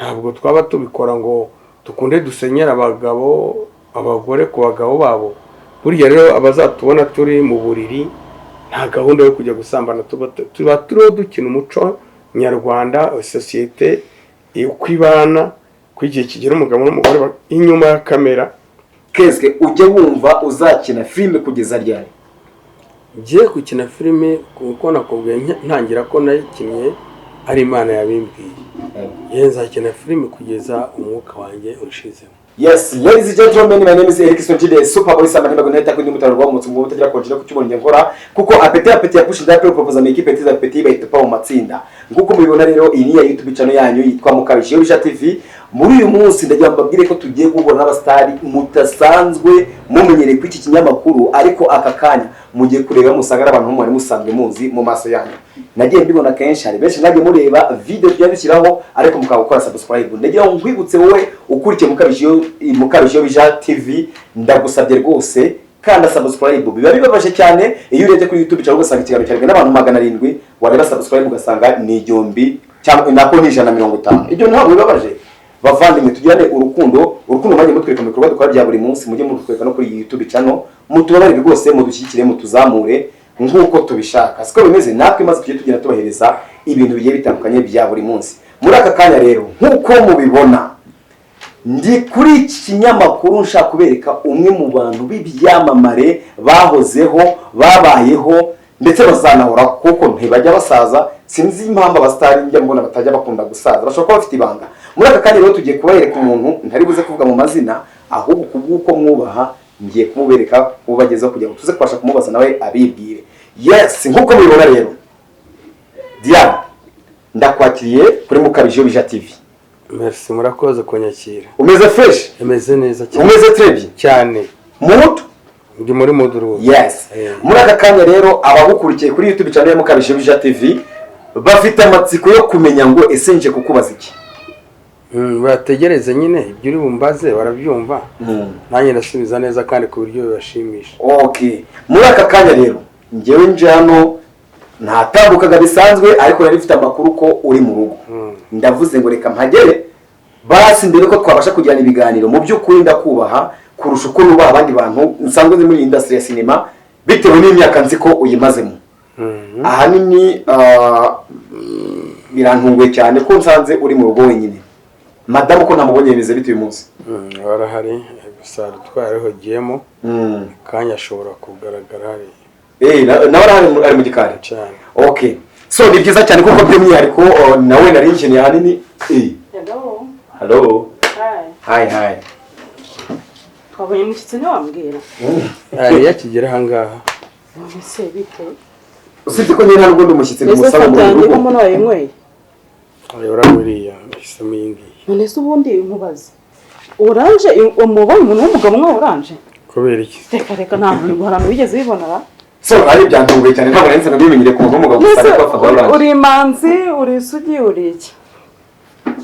ntabwo twaba tubikora ngo dukunde dusenyera abagore ku bagabo babo. Burya rero abazatubona turi mu buriri nta gahunda yo kujya gusambana, tuba turiho dukina umuco nyarwanda, sosiyete ukwibana kw'igihe kigera umugabo n'umugore inyuma ya kamera. Keske ujye wumva uzakina filime kugeza ryari? Ngiye gukina filime kuko nakubwiye ntangira ko nayikinnye ari Imana yabimbwiye. Nzakina filime kugeza umwuka wanjye ushizemo. Yes, ladies and gentlemen, my name is Erikson Jide, super boy sama nimba guneta kundi mutaro rwa mutsu ngo mutagira konjira ku cyumuro ngora kuko apeti ya push ndape propose make petit à petit bahita pa mu matsinda. Nguko mubibona rero iyi ni ya YouTube channel yanyu yitwa Mukabije Bisha TV. Muri uyu munsi ndagira mbabwire ko tugiye guhura n'abastari mutasanzwe mumenyereye kw'iki kinyamakuru, ariko aka kanya mugiye kureba musanga abantu mu mwari musanzwe muzi mu maso yanyu. Nagiye mbibona kenshi, hari benshi nagiye mureba video byandikiraho ariko mukagukora subscribe. Ndagira ngo ngwibutse wowe ukurikiye Mukabije Bisha TV, ndagusabye rwose kanda subscribe. Biba bibabaje cyane iyo urebye kuri YouTube cyangwa ugasanga ikiganiro cyarwe n'abantu 700, wareba subscribe ugasanga ni igihumbi cyangwa nako ni 150. Ibyo ntabwo bibabaje. Bavandimwe tugirane urukundo manje mutwereka mikoro dukora bya buri munsi, mujye mutwereka no kuri YouTube channel, mutubabarire rwose, mudushyikire, mutuzamure nk'uko tubishaka. Siko bimeze natwe maze tujye tugenda tubahereza ibintu bigiye bitandukanye bya buri munsi. Muri aka kanya rero nk'uko mubibona ndi kuri iki kinyamakuru nshaka kubereka umwe mu bantu b'ibyamamare bahozeho, babayeho ndetse bazanahora kuko ntibajya basaza. Sinzi impamvu abastari njya mbona batajya bakunda gusaza, bashobora kuba bafite ibanga. Muri aka kanya rero tugiye kubereka umuntu ntari buze kuvuga mu mazina, ahubwo kubwuko mwubaha ngiye kumubereka ubagezeho kugira ngo tuze kwasha kumubaza nawe abibwire. Yes, nkuko mubibona rero Diana, ndakwakiriye kuri Mukabije Bisha TV. Merci, murakoze kunyakira. Umeze fresh? Umeze neza cyane. Umeze très cyane. Muto? Ndi muri moduru. Yes. Muri aka kanya rero abagukurikiye kuri YouTube channel ya Mukabije Bisha TV bafite amatsiko yo kumenya ngo ese nje kukubaza iki. Bategereze nyine ibyo uri bumbaze barabyumva. Nanjye ndasubiza neza kandi ku buryo bibashimisha. Okay. Muri aka kanya rero ngewe nje hano ntatambukaga bisanzwe, ariko nari mfite amakuru ko uri mu rugo. Ndavuze ngo reka mpagere basi mbere ko twabasha kugirana ibiganiro. Mu by'ukuri ndakubaha kurusha uko nubaha abandi bantu nsanzwe muri industry ya cinema bitewe n'imyaka nzi ko uyimazemo. Ahanini birantunguye cyane ko nsanze uri mu rugo wenyine. Madamu ko namubonye bimeze bite uyu munsi? Warahari gusa twareho giyemo. Kanya ashobora kugaragara hari. Nawe ari mu gikari cyane. Okay. So ni byiza cyane kuko by'umwihariko nawe nari nkeneye ahanini. Hello. Hello. Hi. Twabonye mushyitsi ntiwambwira. Yakigera ahangaha. Ese bite? Usibye ko nyine n'ubundi umushyitsi n'umusaba mu rugo. Ese umuntu wayinyweye? Uraburiya isamo yingiye. None se ubundi nkubaze. Oranje umubonye umuntu w'umugabo umwe oranje? Kubera iki? Reka nta muntu harano bigeze bibonara. So ari byantunguye cyane ntabwo nari nabimenyere ku muntu w'umugabo gusa ko afata oranje. Uri manzi, uri sugi, uri iki?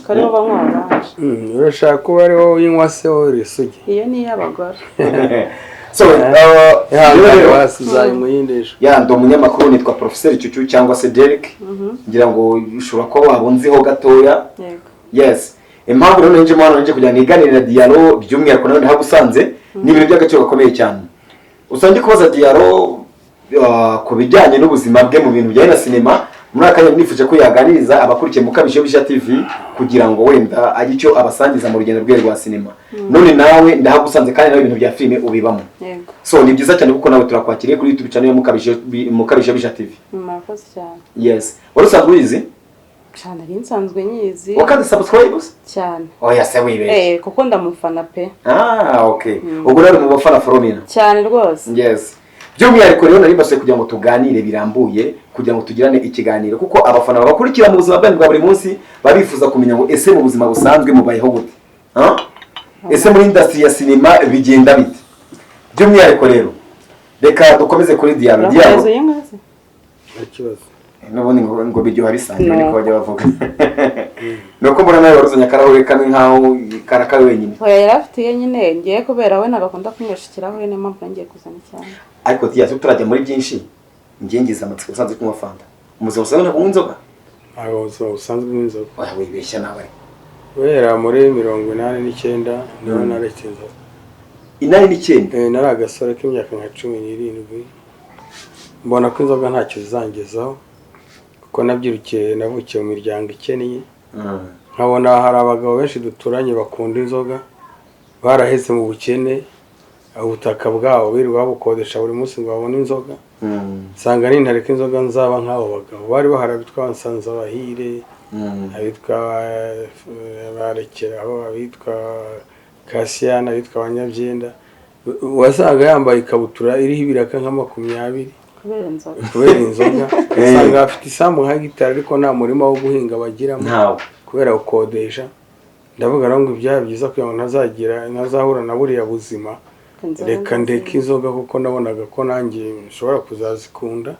Kariho banywa oranje. Urashaka kuba ari wowe uyinywa se uri sugi? Iyo ni iy'abagore. So wasizaye muyindesho. Ndo umunyamakuru nitwa Professeur Chuchu cyangwa se Derek. Ngira ngo ushobora kuba wabunziho gatoya. Yego. Yes. Impamvu rero nje mwana nje kujya niganirira Diaro by'umwihariko nawe ndahagusanze ni ibintu by'agaciro gakomeye cyane. Usanje kubaza Diaro ku bijyanye n'ubuzima bwe mu bintu bijyanye na cinema. Muri akanya nifuje ko yaganiriza abakurikiye Mukabije Bisha TV kugira ngo wenda ajye icyo abasangiza mu rugendo rwe rwa cinema. None nawe ndahagusanze kandi nawe ibintu bya filime ubibamo. Yego. So ni byiza cyane kuko nawe turakwakiriye kuri YouTube channel ya Mukabije Bisha TV. Murakoze cyane. Yes. Warusanzwe uyizi? Cyane ari nsanzwe nyizi. Wakanda subscribers? Cyane. Oya se wibeshye. Kuko ndamufana pe. Okay. Ubwo rero mu bafana Florina. Cyane rwose. Yes. By'umwihariko rero nari mbaswe kugira ngo tuganire birambuye, kugira ngo tugirane ikiganiro kuko abafana babakurikira mu buzima bwa buri munsi babifuza kumenya ngo ese mu buzima busanzwe mubayeho gute. Ese muri industry ya cinema bigenda bite? By'umwihariko rero reka dukomeze kuri Diaro. Ikibazo. Nubundi ngo biryoha bisangiye niko bajya bavuga. Nuko mbona nawe waruzanya karahure kamwe nkaho karakawe wenyine. Oya yarafitiye nyine ngiye kubera we nagakunda kumwishikiraho ne mpamvu ngiye kuzana cyane. Ariko Diaro turajya muri byinshi. Ngiye amatsiko usanzwe kunywa fanta. Umuze usanzwe kunywa inzoga? Aho usanzwe kunywa inzoga. Oya wibeshya nawe. Guhera muri 89 niho naretse inzoga. 89 nari agasore k'imyaka nka 17 mbona ko inzoga ntacyo zizangezaho kuko nabyirukiye navukiye mu miryango ikennye. Nkabona hari abagabo benshi duturanye bakunda inzoga baraheze mu bukene, ubutaka bwabo birirwa bukodesha buri munsi ngo babone inzoga. Nsanga nintareka inzoga nzaba nk'abo bagabo bari bahari abitwa Nsanzabahire, abitwa Barekeraho, abitwa Kasiyana, abitwa Abanyabyenda. Wasaga yambaye ikabutura iriho ibiraka nka 20 kubera inzoga. Usanga afite isambu nka gitari ariko nta murima wo guhinga bagiramo kubera ukodesha. Ndavuga ngo ibyaha byiza kugira ngo ntazahura na buriya buzima, reka ndeka inzoga kuko nabonaga ko nanjye nshobora kuzazikunda,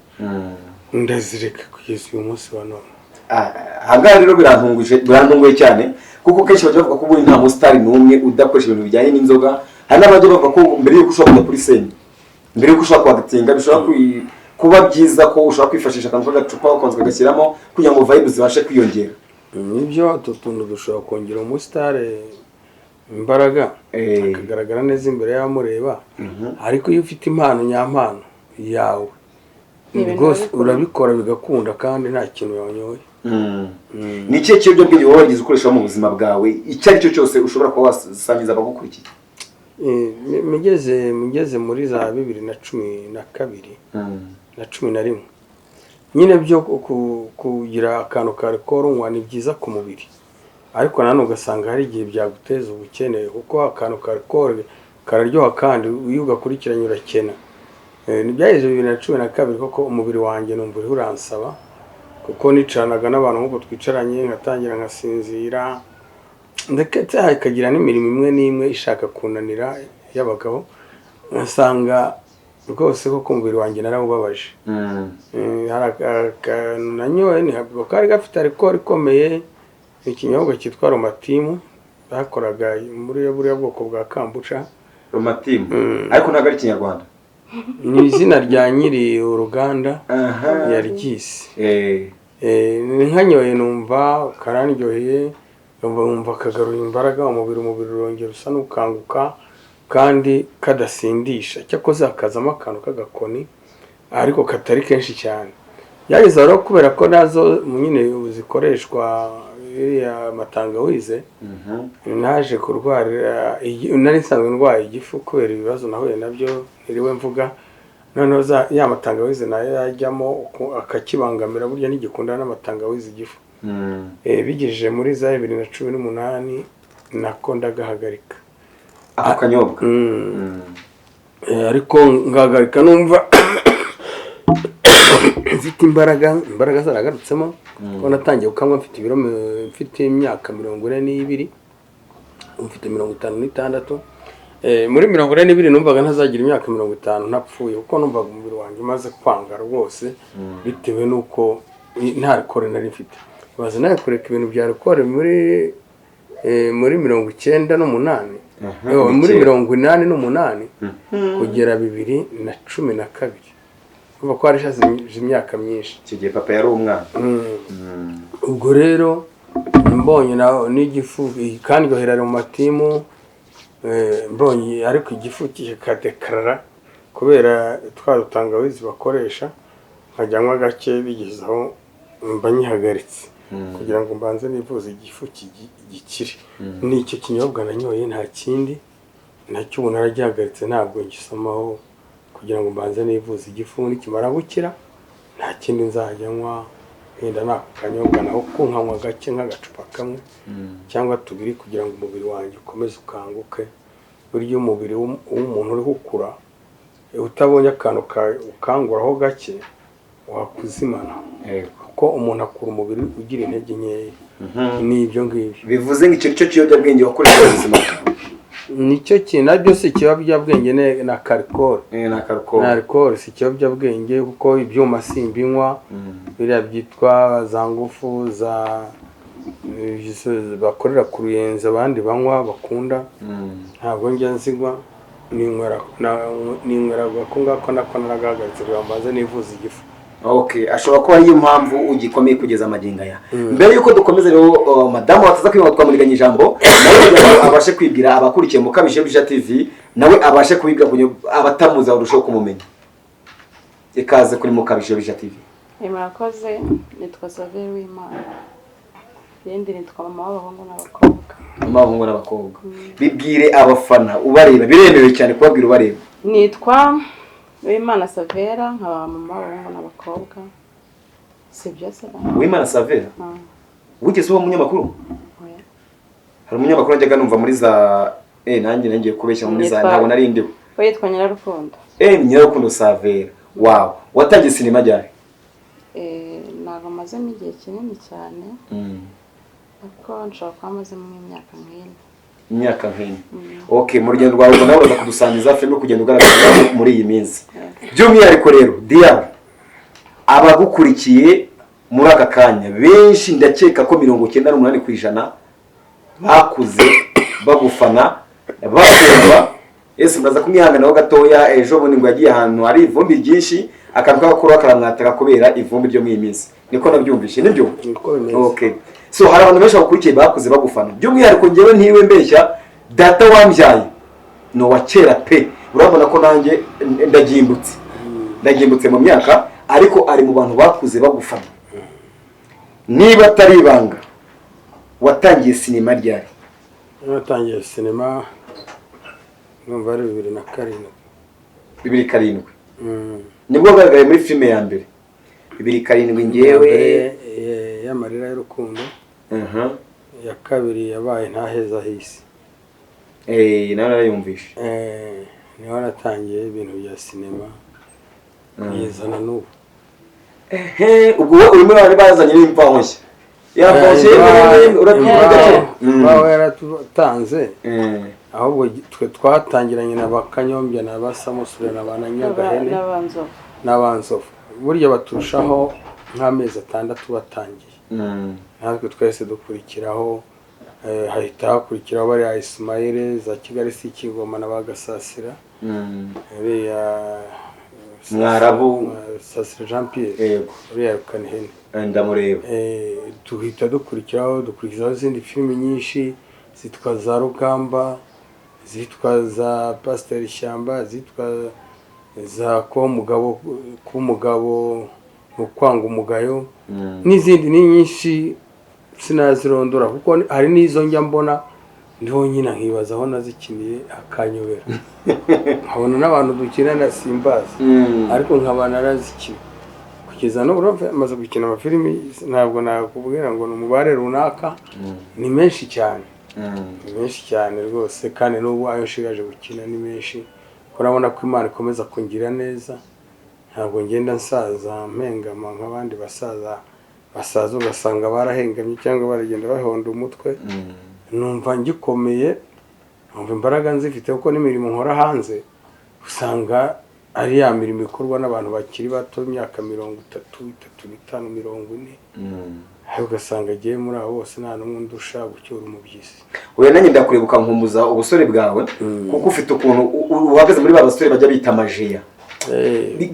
ndazireka kugeza uyu munsi wa none. Hanga rero birantunguye cyane kuko kenshi bavuga ko ubu nta mustar n'umwe udakoresha ibintu bijyanye n'inzoga. Hari n'abandi bavuga ko mbere yuko ushobora kujya kuri scene, mbere yuko ushobora kwagatinga, bishobora kuba byiza ko ushobora kwifashisha akantu k'agacupa ukonzwe gashyiramo kugira ngo vibe zibashe kwiyongera. Nibyo tuntu dushobora kongera umusitare imbaraga akagaragara neza imbere y'abamureba. Ariko iyo ufite impano nyampano yawe rwose urabikora bigakunda kandi nta kintu yanyoye. Ni ikihe kiyobyabwenge wowe wagize ukoresha mu buzima bwawe icyo ari cyo cyose ushobora kuba wasangiza abagukurikiye? Mugeze muri za 2012 na 11 nyine byo kugira akantu ka alcohol unywa ni byiza ku mubiri, ariko nanone ugasanga hari igihe byaguteza ubukene kuko akantu ka alcohol kararyoha kandi iyo ugakurikiranye urakena. Nibyaheze 2012 koko umubiri wanjye numva uri uransaba kuko nicanaga n'abantu nk'uko twicaranye ngatangira ngasinzira, ndetse hakagira n'imirimo imwe n'imwe ishaka kunanira y'abagabo, ngasanga rwose koko umubiri wanjye narawubabaje. Nanyoye ntabwo kari gafite alcohol ikomeye, ikinyobwa cyitwa Romatimu bakoraga muri buriya bwoko bwa Kambucha. Romatimu ariko ntabwo ari Kinyarwanda, ni izina rya nyiri uruganda yaryise. Nkanyoye numva karandyoheye, numva kagaruye imbaraga umubiri urongera usa n'ukanguka kandi kadasindisha. Cyakoze akazamo akantu k'agakoni ariko katari kenshi cyane. Yageze rero kubera ko nazo nyine zikoreshwa iriya matangawize, naje kurwara nari nsanzwe ndwaye igifu kubera ibibazo nahuye nabyo niriwe mvuga. Noneho ya matangawize nayo yajyamo akakibangamira, burya ntigikundana n'amatangawize igifu. Bigejeje muri za 2018 nako ndagahagarika ako kanyobwa. Ariko ngahagarika numva mfite imbaraga zaragarutsemo ko natangiye ukanywa mfite imyaka 42, mfite 56. Muri 42 numvaga ntazagira imyaka 50 ntapfuye kuko numvaga umubiri wanjye umaze kwanga rwose bitewe nuko nta alcohol nari mfite. Baza nawe kureka ibintu bya alcohol muri 98 muri 88 kugera 2012 kuva ko ari hashize imyaka myinshi. Icyo gihe papa yari umwana. Ubwo rero mbonye n'igifu kandi gohera mu matimu, mbonye ariko igifu kikadekarara kubera twarutangawizi bakoresha, nkajyanwa gake bigezaho mba nyihagaritse kugira ngo mbanze nivuze igifu gikire. N'icyo kinyobwa nanyoye nta kindi nacyo ubu naragihagaritse, ntabwo ngisomaho kugira ngo mbanze nivuze igifu. Nikimara gukira nta kindi nzajya nywa, wenda nako kanyobwa naho kunkanywa gake nk'agacupa kamwe cyangwa 2 kugira ngo umubiri wanjye ukomeze ukanguke. Buryo umubiri w'umuntu uri gukura utabonye akantu ukanguraho gake wakuzimana, kuko umuntu akura umubiri ugira intege nkeya. N'ibyo ngibyo bivuze ngo icyo kiyobyabwenge wakoresha mu buzima nicyo kintu nabyo si ikiyobyabwenge na alcohol. Na alcohol si ikiyobyabwenge kuko ibyuma simbinywa, biriya byitwa za ngufu bakorera ku ruyenzi abandi banywa bakunda, ntabwo njya nzigwa. ninywera ko ngako nako naragahagaritse kugira ngo mbanze nivuze igifu. Okay, ashobora kuba ariyo mpamvu ugikomeye kugeza amaginga ya. Mbere yuko dukomeza rero madamu wataza kwimwa twamuriganya ijambo, nawe abashe kwibwira abakurikiye mu Kabije Bija TV, nawe abashe kwibwira kunyo abatamuza urushaho kumumenya. Ikaze kuri mu Kabije Bija TV. Murakoze, nitwa Saveri w'Imana. Yendi nitwa mama w'abahungu n'abakobwa. Mama w'abahungu n'abakobwa. Bibwire abafana ubareba, biremewe cyane kubabwira ubareba. Nitwa Uwimana Savera, nkaba mama w'abahungu n'abakobwa. Sibyo se ba? Uwimana Savera? Wigeze uba umunyamakuru? Oya. Hari umunyamakuru njyaga numva muri za nanjye kubeshya muri za ntabwo nari ndiwe. Witwa Nyirarukundo. Nyirarukundo Savera. Wow. Watangiye sinema ryari? Ntabwo mazemo igihe kinini cyane. Ariko nshobora kuba mazemo imyaka nk'ine. Imyaka nk'ine. Okay, mu rugendo rwawe nawe uraza kudusangiza filime kugenda ugaragaza muri iyi minsi. By'umwihariko rero Dia abagukurikiye muri aka kanya benshi ndakeka ko 98% bakuze bagufana bakumva ese muraza kumwihanganaho gatoya ejo bundi ngo yagiye ahantu hari ivumbi ryinshi akantu kakuru akaramwataka kubera ivumbi ryo mu iminsi niko nabyumvishe nibyo. Okay, so hari abantu benshi bakurikiye bakuze bagufana by'umwihariko ngewe ntiwe mbeshya data wambyaye no wa kera pe urabona ko nanjye ndagimbutse mu myaka ariko ari mu bantu bakuze bagufana. Niba atari ibanga watangiye sinema ryari? Natangiye sinema numva ari 2007. Nibwo wagaragaye muri filime ya mbere 2007 ngewe y'amarira y'urukundo. Ya kabiri yabaye ntaheza hisi. Narayumvishe. Niho natangiye ibintu bya sinema. Yezana n'ubu. Ubwo urimo bari bazanye n'imvaho nshya. Yakoze urabyumva bawe yaratutanze. Ahubwo twe twatangiranye na bakanyombya na basamusure na bananyagahene n'abanzofu. Burya baturushaho nk'amezi 6 batangiye. Natwe twese dukurikiraho hahita hakurikiraho bari Ismail za Kigali si Kigoma n'abagasasira. Mwarabu Sasira Jean Pierre uriya Kanihene ndamureba. Tuhita dukurikizaho izindi filime nyinshi zitwa za Rugamba, zitwa za Pasteur Ishyamba, zitwa za Kumugabo Kwanga Umugayo n'izindi ni nyinshi sinazirondora kuko hari n'izo njya mbona ndiho nyina nkibaza aho nazikiniye akanyobera. Nkabona n'abantu dukina na simbazi ariko nkabana narazikina kugeza no urumva amaze gukina amafilimi ntabwo nakubwira ngo numubare runaka ni menshi cyane. Menshi cyane rwose kandi n'ubu ayo nshigaje gukina ni menshi. Urabona ko Imana ikomeza kungira neza. Ntabwo ngenda nsaza mpengama nk'abandi basaza ugasanga barahengamye cyangwa baragenda bahonda umutwe. Numva ngikomeye, numva imbaraga nzifite kuko n'imirimo nkora hanze usanga ari ya mirimo ikorwa n'abantu bakiri bato imyaka 30, 35, 40. Ugasanga agiye muri abo bose nta n'umwe ndusha gucyura umubyisi. Oya nanjye ndakuribuka nkumbuza ubusore bwawe kuko ufite ukuntu uhagaze muri ba basore bajya bita majiya.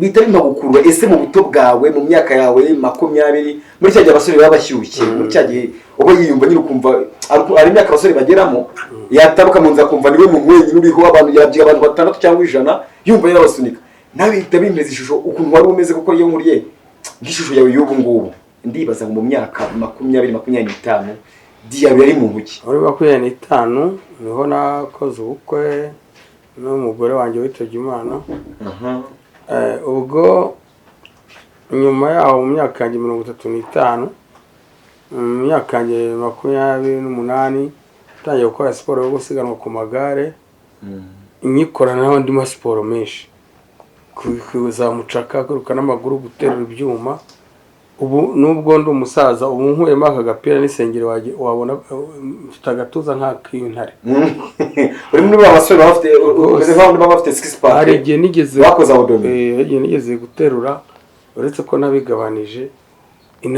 Bitari magukurwa ese mu buto bwawe mu myaka yawe 20 muri cyagiye abasore babashyushye muri cyagiye ubo yiyumva nyine ukumva ari imyaka abasore bageramo yataruka mu nza kumva niwe mu mwenyi uriho abantu yabyiga abantu 6 cyangwa 100 yumva yarabasunika nawe itabimeze ishusho ukuntu wari umeze kuko iyo nkuriye ngishusho yawe y'ubu ngubu ndibaza mu myaka 20-25 Dia yari mu nkuki muri 25 niho nakoze ubukwe n'umugore wanjye witabye Imana. Ubwo nyuma yaho mu myaka yanjye 35 mu myaka yanjye 28 tangiye gukora siporo yo gusiganwa ku magare. Inyikorana naho ndimo siporo menshi kuzamucaka kuruka n'amaguru guterura ibyuma. Ubu nubwo ndi umusaza ubu nkuyemo aka gapira n'isengero wabona tutagatuza nka k'intare. Uri muri abasore bafite six pack. Hari igihe nigeze bakoza abodome. Igihe nigeze guterura uretse ko nabigabanije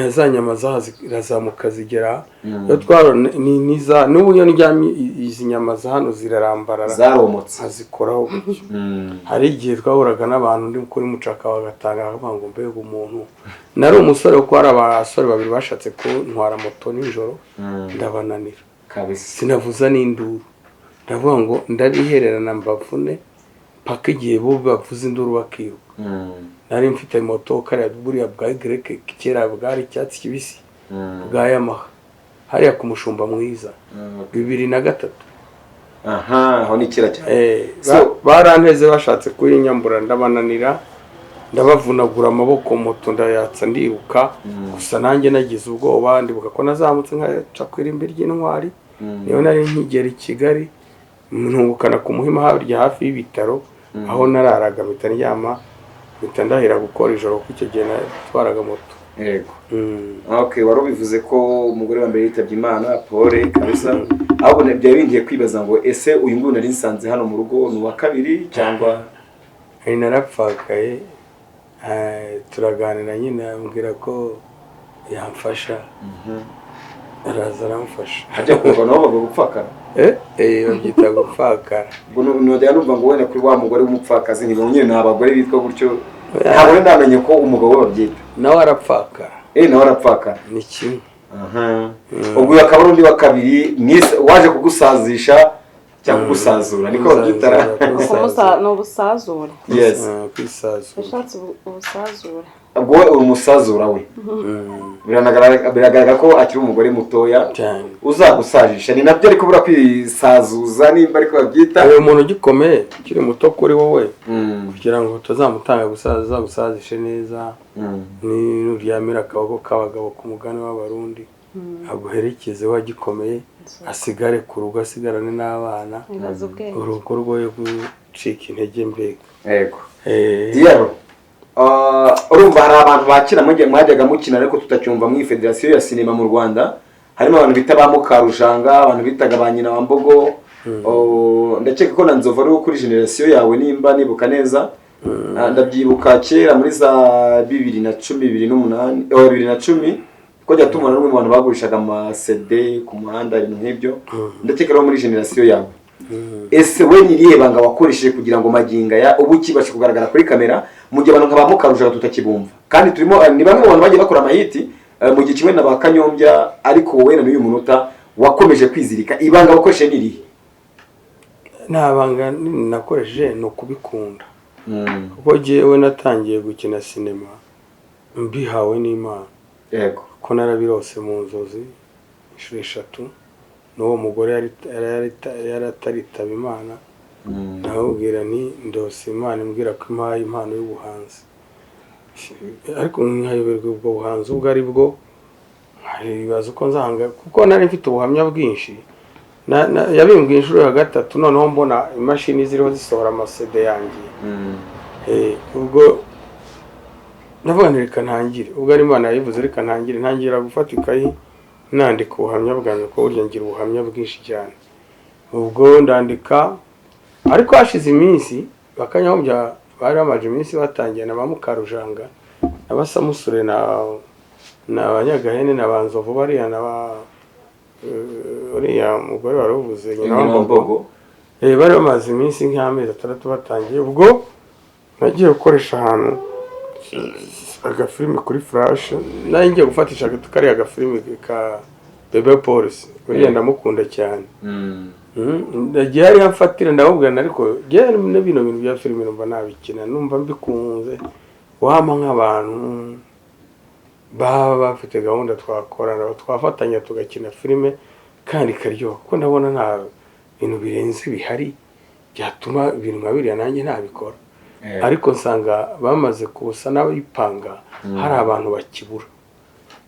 za nyama zirazamuka zigera iyo twaro niza n'ubu iyo ndyamye izi nyama za hano zirarambarara zaromotse azikoraho gutyo hari igihe twahuraga n'abantu ndi kuri mucaka bagatanga akavuga ngo mbega umuntu nari umusore kuko hari abasore babiri bashatse kuntwara moto nijoro ndabananira kabisa sinavuza n'induru ndavuga ngo ndabihererana mbavune paka igihe bo bavuza induru bakiruka nari mfite moto kariya buriya bwa greke kera bwari icyatsi kibisi bwa Yamaha hariya ku mushumba mwiza 2003 aho ni kera cyane baranteze bashatse kuyinyambura ndabananira ndabavunagura amaboko moto ndayatsa ndiruka gusa nanjye nagize ubwoba ndibuka ko nazamutse nkaca kwirimbi ry'intwari niyo nari nkigera i Kigali ntungukana ku Muhima hafi y'ibitaro aho nararaga mpita ndyama mpita ndahera gukora ijoro kuko icyo gihe natwaraga moto yego okay wari ubivuze ko umugore wa mbere yitabye Imana Paul kabisa ahubwo byari bingiye kwibaza ngo ese uyu nguyu nari nsanze hano mu rugo ni wa kabiri cyangwa narapfakaye turaganira nyine ambwira ko yamfasha araza aramfasha hajya kumva nabo bavuga gupfakara babyita gupfakara nodaya numva ngo wenda kuri wa mugore w'umupfakazi ntibonye n'abagore bitwa gutyo ntabwo ndamenye ko umugabo we babyita nawe arapfakara nawe arapfakara ni kimwe ubwo akaba ari undi wa kabiri waje kugusazisha cyangwa kugusazura niko babyita ni ubusazure kwisazura yashatse ubusazure ubwo we uri umusazura we biragaragara ko akiri umugore mutoya uzagusajisha ni nabyo ariko bura kwisazuza nimba ariko babyita uyu muntu ugikomeye ukiri muto kuri wowe kugira ngo utazamutanga gusazishe neza nuryamira akaboko k'abagabo ku mugani w'abarundi aguherekeze wagikomeye asigare ku rugo asigarane n'abana urugo rwoye gucika intege mbega yego diyaro urumva hari abantu bakina mwajyaga mukina ariko tutacyumva mu federasiyo ya sinema mu Rwanda harimo abantu bita ba Mukarujanga abantu bitaga ba nyina wa Mbogo ndakeka ko na Nzovu ari kuri generasiyo yawe nimba nibuka neza ndabyibuka kera muri za 2010 2010 ko jya tumana n'umwe mu bantu bagurishaga ama CD ku muhanda ibintu nk'ibyo ndakeka ari muri generasiyo yawe ese we nyiriye banga wakoresheje kugira ngo maginga ya ubu kibashe kugaragara kuri kamera mu gihe abantu nkaba Mukarujanga tutakibumva kandi turimo ni bamwe mu bantu bagiye bakora amahiti mu gihe kimwe na ba Kanyombya ariko wowe na n'uyu munota wakomeje kwizirika ibanga wakoresheje nirihe nabanga nakoresheje no kubikunda kuko jewe natangiye gukina sinema mbihawe n'Imana yego ko narabirose mu nzozi 3 n'uwo mugore yarataritaba Imana ndababwira nti ndose Imana imbwira ko impaye impano y'ubuhanzi ariko nkayoberwa ubwo buhanzi ubwo ari bwo ibibazo ko nzanga kuko nari mfite ubuhamya bwinshi yabimbwiye inshuro ya gatatu noneho mbona imashini ziriho zisohora amasede yanjye ubwo navuga nti reka ntangire ubwo ari Imana yayivuze reka ntangire ntangira gufata ikayi nandika ubuhamya bwanjye ko burya ngira ubuhamya bwinshi cyane ubwo ndandika ariko hashize iminsi Bakanyombya bari bamaje iminsi batangiye na ba Mukarujanga n'abasamusure na Banyagahene na Banzovu bariya na uriya mugore waruvuze nyina wa Mbogo bari bamaze iminsi nk'amezi 6 batangiye ubwo nagiye gukoresha ahantu agafilime kuri flash nayo ngiye gufatisha kariya agafilime ka Bebe Police buriya ndamukunda cyane ndagiye hari hafatira ndabubwira ariko je n'ibintu bya filime numva nabikina numva mbikunze wama nk'abantu baba bafite gahunda twakorana twafatanya tugakina filime kandi karyoha ko ndabona nta bintu birenze bihari byatuma ibintu nkabiriya nanjye ntabikora ariko nsanga bamaze kubusa n'abipanga hari abantu bakibura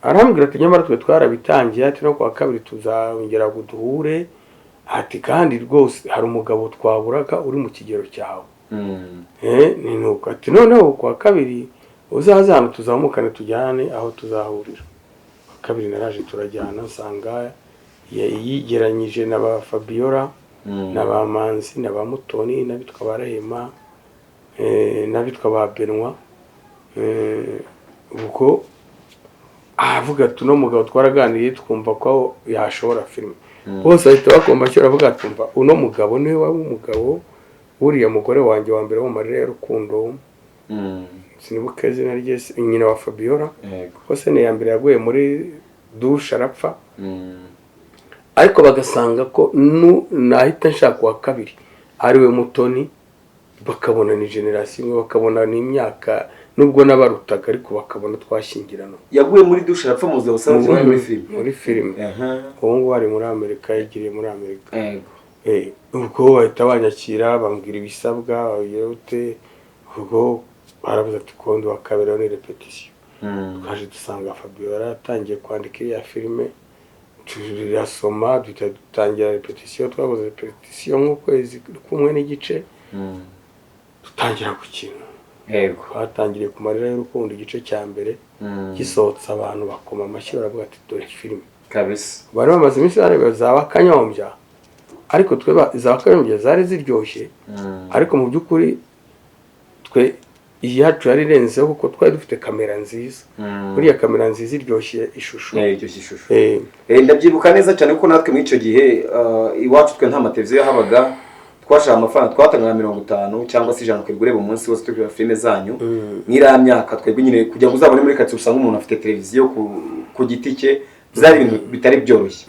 arambwira ati nyamara twe twarabitangiye ati no kwa kabiri tuzongera guduhure ati kandi rwose hari umugabo twaburaga uri mu kigero cyawe ni nuko ati noneho kwa kabiri uzaza hano tuzamukane tujyane aho tuzahurira kwa kabiri naraje turajyana nsanga yigeranyije na ba Fabiola na ba Manzi na ba Mutoni n'abitwa Barahema n'abitwa ba Benwa ubwo avuga ati uno mugabo twaraganiriye twumva ko yashobora filime bose ahita bakoma cyo aravuga ati umva uno mugabo niwe waba umugabo uriya mugore wanjye wa mbere wo marira y'urukundo sinibuka izina rye nyina wa Fabiola kose ni ya mbere yaguye muri dushe arapfa ariko bagasanga ko nahita nshaka wa kabiri ariwe Mutoni bakabona ni generation imwe bakabona ni imyaka nubwo nabarutaga ariko bakabona twashingirana yaguye muri dushe arapfa muze busanzwe muri filime ubu ngubu ari muri Amerika yigiriye muri Amerika ubwo bahita banyakira bambwira ibisabwa yote ubwo baravuze ati kondi wa kabiri ni repetition twaje dusanga Fabiola yatangiye kwandika ya filime turasoma dutangira repetition twakoze repetition nk'ukwezi kumwe n'igice dutangira gukina twatangiriye ku marira y'urukundo igice cya mbere gisohotse abantu bakoma amashyi baravuga ati dore filime kabisa bari bamaze iminsi bareba zaba Kanyombya ariko twe zaba Kanyombya zari ziryoshye ariko mu by'ukuri twe iyi yacu yari irenzeho kuko twari dufite kamera nziza buriya kamera nziza iryoshye ishusho ndabyibuka neza cyane kuko natwe muri icyo gihe iwacu twe nta mateleviziyo yahabaga twashaka amafaranga twatangaga 50 cyangwa se 100 kugure mu munsi wose tukira filime zanyu mwira myaka twebwe nyine kugira ngo uzabone muri kati usanga umuntu afite televiziyo ku giti cye byari ibintu bitari byoroshye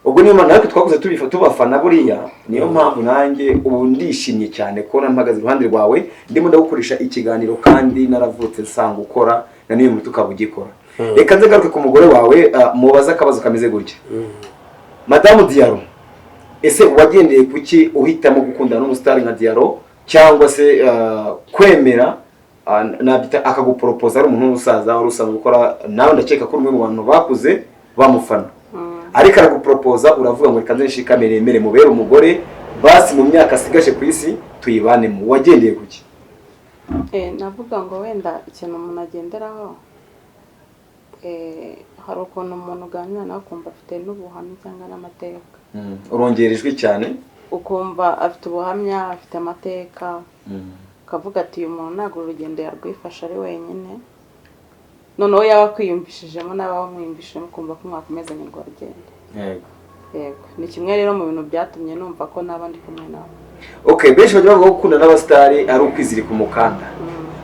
ubwo niyo mpamvu natwe twakoze tubafana buriya niyo mpamvu nanjye ubu ndishimye cyane ko nampagaze iruhande rwawe ndimo ndagukoresha ikiganiro kandi naravutse nsanga ukora na niyo mutu ukabugikora reka nze garuke ku mugore wawe mubaza akabazo kameze gutya Madame Diaro ese wagendeye kuki uhitamo gukundana n'umustar nka Diaro cyangwa se kwemera nabita akagupropose ari umuntu w'umusaza wari usanzwe gukora nawe ndakeka ko umwe mu bantu bakuze bamufana ariko aragupropoza uravuga ngo reka nze kamere mere mubere umugore basi mu myaka asigaje ku isi tuyibanemo wagendeye kuki navuga ngo wenda ikintu umuntu agenderaho hari ukuntu umuntu uganira nawe ukumva afite n'ubuhamya cyangwa n'amateka urongerejwe cyane ukumva afite ubuhamya afite amateka ukavuga ati uyu muntu ntabwo urugendo yarwifasha ari wenyine noneho yaba kwiyumvishijemo n'abamwiyumvishijemo ukumva ko mwakomezanya urwo rugendo yego ni kimwe rero mu bintu byatumye numva ko naba ndi kumwe nawe benshi bajya bavuga ko gukundana n'abasitari ari ukwizirika umukanda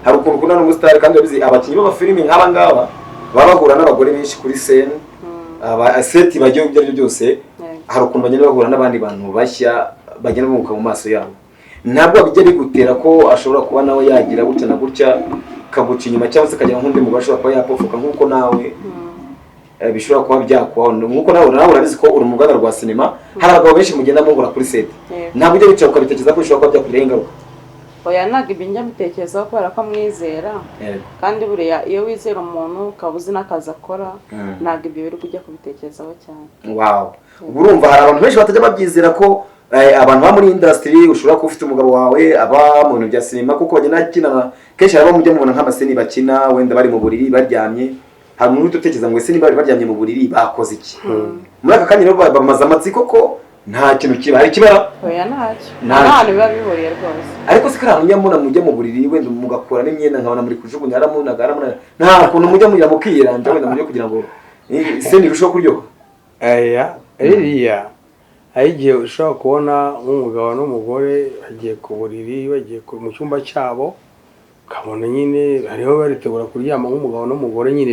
hari ukuntu ukundana n'umusitari kandi urabizi abakinnyi b'amafilimi nk'aba ngaba baba bahura n'abagore benshi kuri scene aseti bagiye ibyo ari byo byose hari ukuntu bagenda bahura n'abandi bantu bashya bagenda bumuka mu maso yabo ntabwo bijya bigutera ko ashobora kuba nawe yagira gutya na gutya kaguca inyuma cyangwa se kagira nk'undi mugabo ashobora kuba yapofuka nk'uko nawe bishobora kuba byakwaho nk'uko nawe urabizi ko uri mu ruganda rwa sinema hari abagabo benshi mugenda muhura kuri seti ntabwo ujya wicara ukabitekereza ko bishobora kuba byakugiraho ingaruka oya ntabwo ibyo njya mbitekerezaho kubera ko mwizera kandi buriya iyo wizera umuntu ukaba uzi n'akazi akora ntabwo ibyo biri kujya kubitekerezaho cyane urumva hari abantu benshi batajya babyizera ko abantu ba muri industry ushobora kuba ufite umugabo wawe aba mu bintu bya sinema kuko bagenda bakina kenshi hari abo mujya mubona nk'amaseni bakina wenda bari mu buriri baryamye hari umuntu utekereza ngo ese niba bari baryamye mu buriri bakoze iki muri aka kanya rero bamaze amatsiko ko nta kintu kiba hari kibara oya ntacyo nta biba bihuriye rwose ariko se kara mujya mu buriri wenda mugakora n'imyenda nkabona muri kujugunya haramunaga nta kuntu mujya mujya mukiyiranja wenda mujye kugira ngo seni irusheho kuryoha iriya hari igihe ushobora kubona nk'umugabo n'umugore bagiye ku buriri bagiye mu cyumba cyabo ukabona nyine hariho baritegura kuryama nk'umugabo n'umugore nyine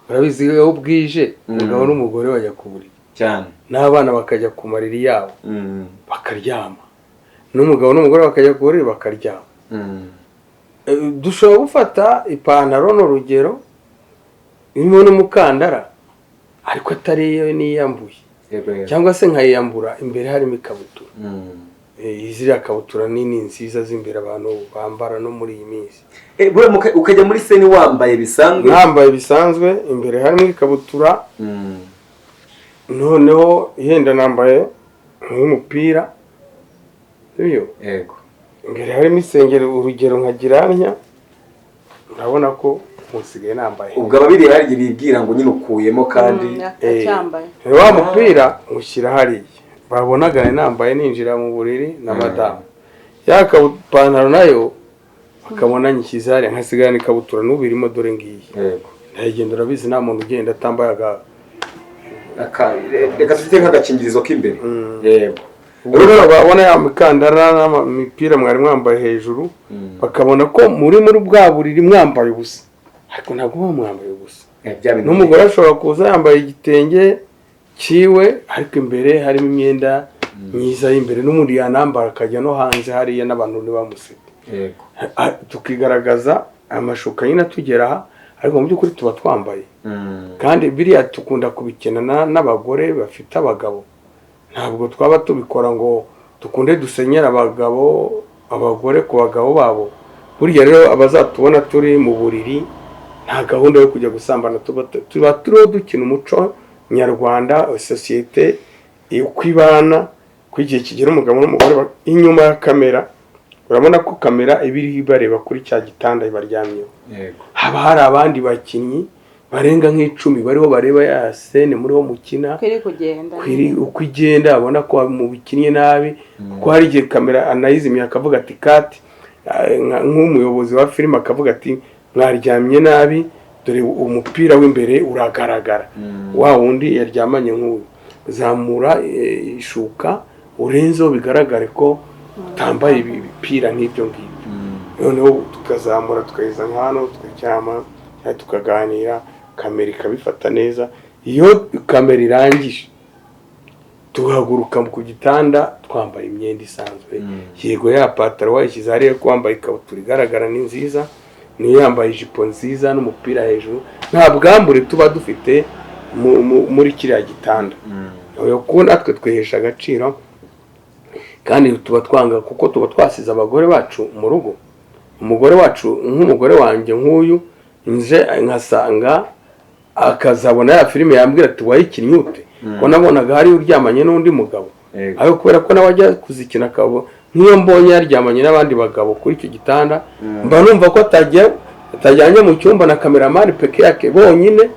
barabizi aho bwije umugabo n'umugore bajya ku buriri cyane n'abana bakajya ku mariri yabo bakaryama n'umugabo n'umugore bakajya ku buriri bakaryama dushobora gufata ipantaro n'urugero irimo n'umukandara ariko atari iyo niyambuye cyangwa se nkayiyambura imbere harimo ikabutura iziriya kabutura nini nziza z'imbere abantu bambara no muri iyi minsi ukajya muri seni wambaye bisanzwe nambaye bisanzwe imbere harimo ikabutura noneho yenda nambaye nk'umupira iyo imbere harimo isengeri urugero nkagira ntya urabona ko musigaye nambaye ubwo ababiri hari bibwira ngo nyine ukuyemo kandi wa mupira mushyira hariya babonaga nambaye ninjira mu buriri na madamu ya kapantaro nayo bakabona nyishyize hariya nkasigara n'ikabutura n'ubu irimo dore ngiyi ndagenda urabizi nta muntu ugenda atambaye reka dufite nk'agakingirizo k'imbere. Yego. Urabona babona ya mikandara n'imipira mwari mwambaye hejuru bakabona ko muri bwa buriri mwambaye ubusa, ariko ntabwo muba mwambaye ubusa. N'umugore ashobora kuza yambaye igitenge kiwe ariko imbere harimo imyenda myiza y'imbere, n'umundi yanambara akajya no hanze hariya n'abantu ntibamuseke. Yego. Tukigaragaza amashuka nyine atugera aha, ariko mu by'ukuri tuba twambaye. Kandi biriya tukunda kubikenana n'abagore bafite abagabo, ntabwo twaba tubikora ngo dukunde dusenyera abagore ku bagabo babo. Burya rero abazatubona turi mu buriri nta gahunda yo kujya gusambana, tuba turiho dukina umuco nyarwanda, sosiyete uko ibana, ku igihe kigera umugabo n'umugore inyuma ya kamera. Urabona ko kamera ibiri bareba kuri cya gitanda baryamyeho. Haba hari abandi bakinnyi barenga nk'icumi bariho bareba ya scene muri wo mukina uko igenda, abona ko mu bikinnye nabi, kuko hari igihe kamera anayizimye akavuga ati kati, nk'umuyobozi wa filime akavuga ati mwaryamye nabi, dore umupira w'imbere uragaragara. Wa wundi yaryamanye nk'uyu, zamura ishuka urenzeho bigaragare ko utambaye ibipira nk'ibyo ngibyo. Noneho tukazamura tukageza hano tukaryama tukaganira, kamera ikabifata neza. Iyo kamera irangije tuhaguruka ku gitanda twambaye imyenda isanzwe. Yego ya pataro wayishyize hariya ko wambaye ikabutura igaragara ni nziza, niyo yambaye ijipo nziza n'umupira hejuru, nta bwambure tuba dufite muri kiriya gitanda. Kuko natwe twihesha agaciro kandi tuba twanga, kuko tuba twasize abagore bacu mu rugo. Umugore wacu nk'umugore wanjye nk'uyu nje nkasanga akazabona ya filime yambwira ati wayikinnye ute, ko nabonaga hari uryamanye n'undi mugabo. Ariko kubera ko nawe ajya kuzikina akabo, nk'iyo mbonye yaryamanye n'abandi bagabo kuri icyo gitanda, mba numva ko atajyanye mu cyumba na kameramani peke yake bonyine,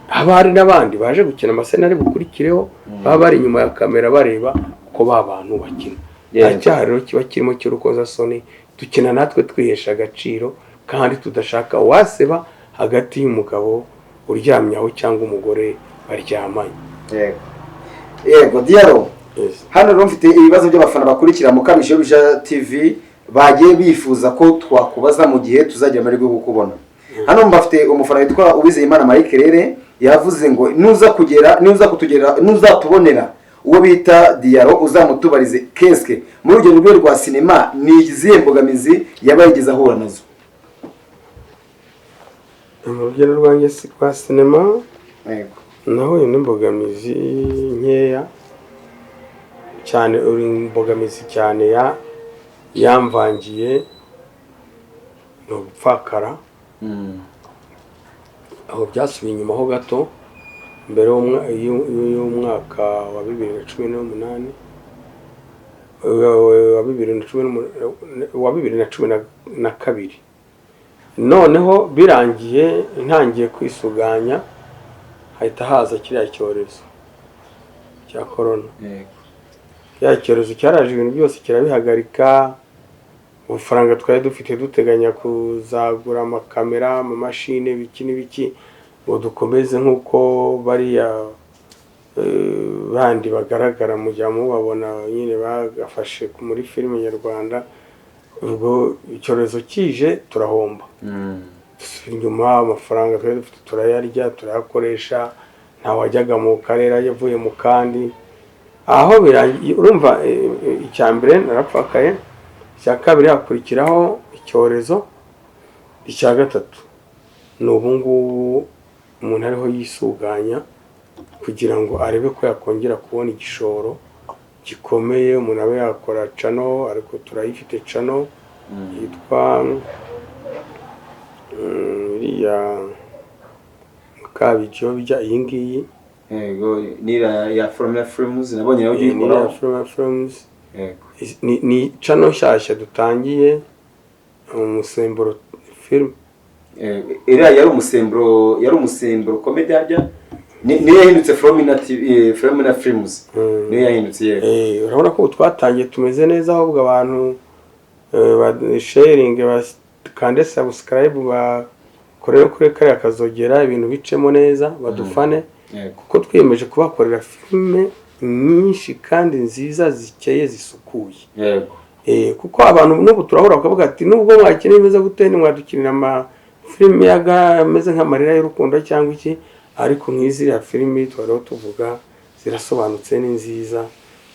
haba hari n'abandi baje gukina amasena ari bukurikireho, baba bari inyuma ya kamera bareba ko ba bantu bakina. Icyaha rero kiba kirimo cy'urukozasoni, dukina natwe twihesha agaciro kandi tudashaka waseba hagati y'umugabo uryamyaho cyangwa umugore baryamanye. Yego Diaro, hano rero mfite ibibazo by'abafana bakurikira Mukamisha Bisha TV bagiye bifuza ko twakubaza mu gihe tuzagira amahirwe yo kukubona. Hano mbafite umufana witwa Uwizeyimana Marie Claire, yavuze ngo nuzatubonera uwo bita Diaro uzamutubarize keske muri urugendo rwe rwa sinema, ni izihe mbogamizi yabayigeze ahura nazo? Mu rugendo rwanjye rwa sinema nahuye n'imbogamizi nkeya cyane. Imbogamizi cyane yamvangiye no gupfakara, aho byasubiye inyuma ho gato. Mbere y'umwaka wa 2018 wa 2012, noneho birangiye ntangiye kwisuganya, hahita haza kiriya cyorezo cya corona. Ya cyorezo cyaraje ibintu byose kirabihagarika. Ubufaranga twari dufite duteganya kuzagura amakamera, amamashine, biki ngo dukomeze nk'uko bariya bandi bagaragara mujya mubabona nyine bagafashe muri filime nyarwanda. Ubwo icyorezo kije turahomba, inyuma amafaranga twari dufite turayarya turayakoresha, nta wajyaga mu karere yavuye mu kandi. Aho birangiye urumva, icya mbere narapfakaye, icya kabiri hakurikiraho icyorezo, icya gatatu ni ubu ngubu umuntu ariho yisuganya kugira ngo arebe ko yakongera kubona igishoro gikomeye. Umuntu abe yakora channel, ariko turayifite channel yitwa iriya Mukabijyo bijya iyi ngiyi. Yego, nira ya From Films nabonye nayo yikora From Films. Ni channel nshyashya dutangiye, umusemburo film. Iriya yari umusemburo comedy harya niyo yahindutse From Films, niyo yahindutse. Yego, urabona ko twatangiye tumeze neza, ahubwo abantu ba sharing, bakande subscribe, korera kuri kariya kazogera ibintu bicemo neza badufane kuko twiyemeje kubakorera filime nyinshi kandi nziza zikeye zisukuye kuko abantu n'ubu turahura bakavuga ati nubwo mwakeneye imeze gute mwadukinira amafilime ameze nk'amarira y'urukundo cyangwa iki ariko nk'iziriya filime twariho tuvuga zirasobanutse ni nziza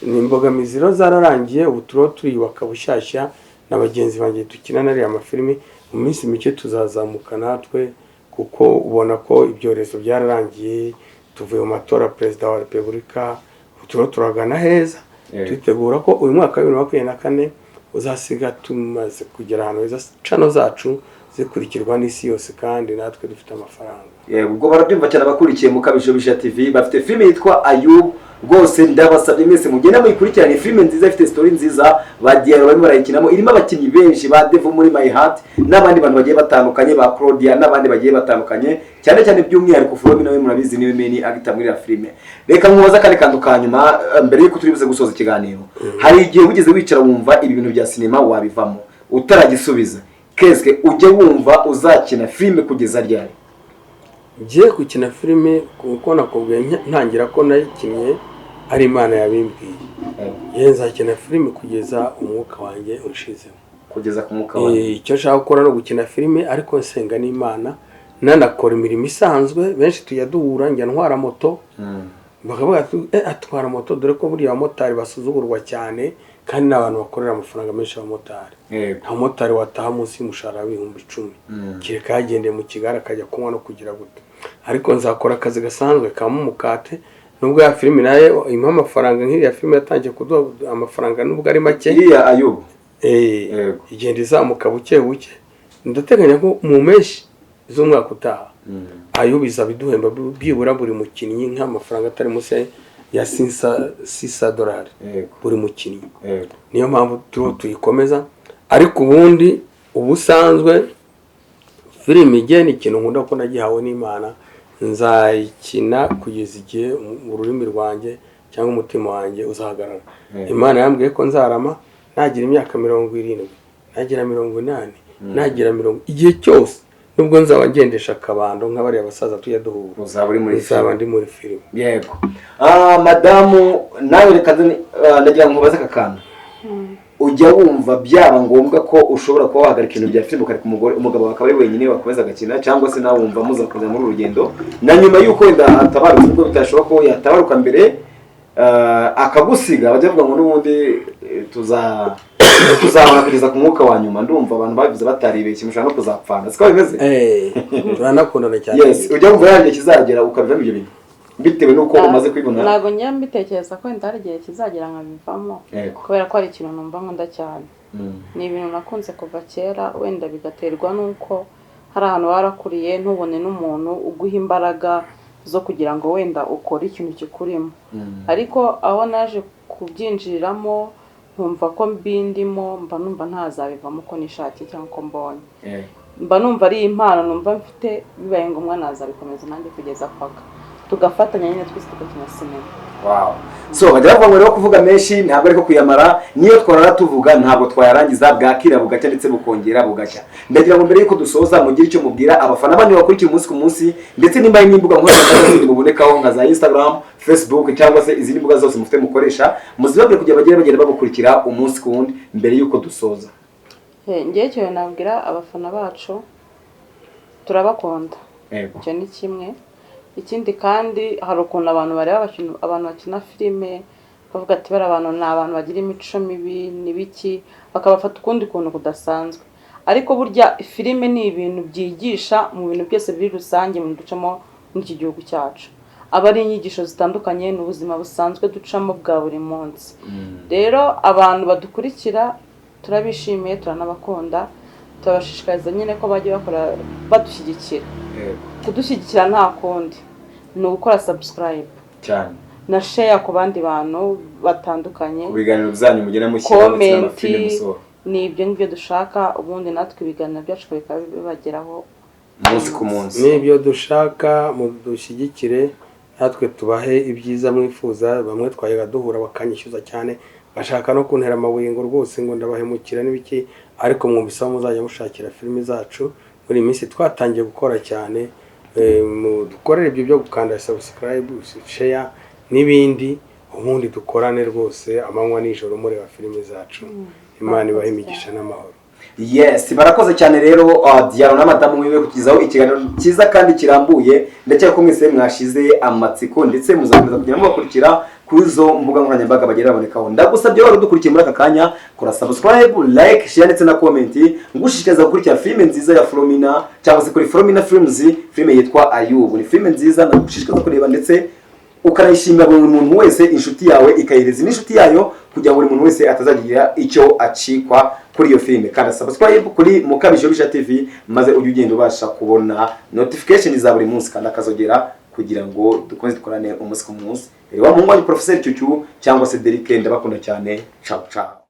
ni imbogamizi rero zararangiye ubu turiho turiyubaka bushyashya na bagenzi banjye dukina nariya amafilime mu minsi mike tuzazamuka natwe kuko ubona ko ibyorezo byararangiye tuvuye mu matora perezida wa repubulika turiho turagana heza twitegura ko uyu mwaka wa 2024 uzasiga tumaze kugera ahantu heza channel zacu zikurikirwa n'isi yose kandi natwe dufite amafaranga ubwo barabyumva cyane abakurikiye mu Kabishobisha TV bafite filime yitwa Ayub rwose ndabasabye mwese mugenda muyikurikirane filime nziza ifite story nziza ba Diaro barimo barayikinamo irimo abakinnyi benshi ba Devo muri My Heart n'abandi bantu bagiye batandukanye ba Claudia n'abandi bagiye batandukanye cyane cyane by'umwihariko Florome nawe murabizi niwe meni agita muri la filime reka nkubaza kandi kandukanyuma mbere yuko turibuze gusoza ikiganiro hari igihe wigeze wicara wumva ibi bintu bya sinema wabivamo utaragisubiza keske ujye wumva uzakina filime kugeza ryari ngiye gukina filime kuko nakubwiye ntangira ko nayikinnye ari Imana yabimbwiye nzakina filime kugeza umwuka wanjye ushizemo kugeza ku mwuka wanjye icyo nshaka gukora no gukina filime ariko nsenga n'Imana nanakora imirimo isanzwe benshi tujya duhura njya ntwara moto bakavuga atwara moto dore ko buriya abamotari basuzugurwa cyane kandi n'abantu bakorera amafaranga menshi abamotari nta motari wataha munsi y'umushahara w'ibihumbi 10 kireka yagendeye mu kigara akajya kunywa no kugira gute ariko nzakora akazi gasanzwe kama umukate nubwo ya filime nayo impa amafaranga nk'iriya filime yatangiye kuduha amafaranga nubwo ari make iriya Ayubu igenda izamuka buke buke ndateganya ko mu meshi z'umwaka utaha Ayubu izabiduhemba byibura buri mukinnyi nk'amafaranga atari munsi ya $6 buri mukinnyi niyo mpamvu tuyikomeza ariko ubundi ubusanzwe filime igeni ikintu nkunda ko nagihawe n'Imana nzayikina kugeza igihe ururimi rwanjye cyangwa umutima wanjye uzahagarara Imana yambwiye ko nzarama nagira imyaka 70 nagira 80 nagira 70 igihe cyose nubwo nzaba ngendesha akabando nk'abari abasaza tujya duhura uzaba uri muri filime ndi muri filime yego madamu nawe reka ndagira ngo mubaze akakana ujya wumva byaba ngombwa ko ushobora kuba wahagarika ibintu bya filime ukareka umugabo akaba ari wenyine wakomeza agakina cyangwa se nawe wumva muzakomeza muri urugendo na nyuma y'uko wenda atabaruka ubwo bitashoboka ko yatabaruka mbere akagusiga bajya bavuga ngo n'ubundi tuzabona kugeza ku mwuka wa nyuma ndumva abantu babivuze bataribeshye mushaka no kuzapfana siko bimeze turanakundana cyane yes ujya wumva yaje kizagera ukabivamo ibyo bintu bitewe nuko umaze kwibona ntabwo njya mbitekereza ko wenda hari igihe kizagera nkabivamo kubera ko ari ikintu numva nkunda cyane ni ibintu nakunze kuva kera wenda bigaterwa nuko hari ahantu warakuriye ntubone n'umuntu uguha imbaraga zo kugira ngo wenda ukore ikintu kikurimo ariko aho naje kubyinjiriramo nkumva ko mbindimo mba numva ntazabivamo ko nishati cyangwa ko mbonye mba numva ari impano numva mfite bibaye ngombwa nazabikomeza nanjye kugeza paka tugafatanya nyine twese tugakina sinema so bajya bavuga rero kuvuga menshi ntabwo ariko kuyamara niyo twarara tuvuga ntabwo twayarangiza bwakira bugacya ndetse bukongera bugacya ndagira ngo mbere yuko dusoza mugire icyo mubwira abafana banyu bakurikira umunsi ku munsi ndetse nimba n'imbuga nkoranyambaga zindi mubonekaho nka za Instagram Facebook cyangwa se izindi mbuga zose mufite mukoresha muzibabwire kugira bagenda babukurikira umunsi ku wundi mbere yuko dusoza ngiye cyo nabwira abafana bacu turabakunda icyo ni kimwe ikindi kandi hari ukuntu abantu bareba abantu bakina filime bavuga ati bara abantu ni abantu bagira imico mibi nibiki bakabafata ukundi kuntu kudasanzwe ariko burya filime ni ibintu byigisha mu bintu byose biri rusange mu ducamo mu iki gihugu cyacu aba ari inyigisho zitandukanye n'ubuzima busanzwe ducamo bwa buri munsi rero abantu badukurikira turabishimiye turanabakunda turabashishikariza nyine ko bajye bakora badushyigikira kudushyigikira nta kundi ni ugukora subscribe cyane na share ku bandi bantu batandukanye ku biganiro byanyu mugena mushyira ndetse n'amafilime musohora ni ibyo ngibyo dushaka ubundi natwe ibiganiro byacu bikaba bibageraho umunsi ku munsi n'ibyo dushaka mudushyigikire natwe tubahe ibyiza mwifuza bamwe twayaga duhura bakanyishyuza cyane bashaka no kuntera amabuye ngo rwose ngo ndabahemukira n'ibiki ariko mwumvise aho muzajya mushakira filime zacu muri iyi minsi twatangiye gukora cyane, dukorera ibyo byo gukanda subscribe, share n'ibindi, ubundi dukorane rwose amanywa nijoro mureba filime zacu. Imana ibahe imigisha n'amahoro. Yes, barakoze cyane rero Diano na madamu wiwe kukizaho ikiganiro cyiza kandi kirambuye, ndetse ko mwese mwashize amatsiko ndetse muzakomeza kugira ngo bakurikira kuzo mbuga nkoranyambaga bagera babonekaho. Ndagusabye wari udukurikiye muri aka kanya, kora subscribe, like, share ndetse na comment, ngushishikariza gukurikira filime nziza ya Flomina cyangwa se kuri Flomina Films, filime yitwa Ayubu. Ni filime nziza ndagushishikariza kureba ndetse ukanayishimira buri muntu wese, inshuti yawe ikayireza n'inshuti yayo, kugira ngo buri muntu wese atazagira icyo acikwa kuri iyo filime. Kandi subscribe kuri Mukabisho Bisha TV, maze ujye ugenda ubasha kubona notification za buri munsi kandi akazogera, kugira ngo dukomeze dukorane umunsi ku munsi. Wa Mungu wa Professor Chuchu cyangwa se Derike, ndabakunda cyane. Ciao ciao.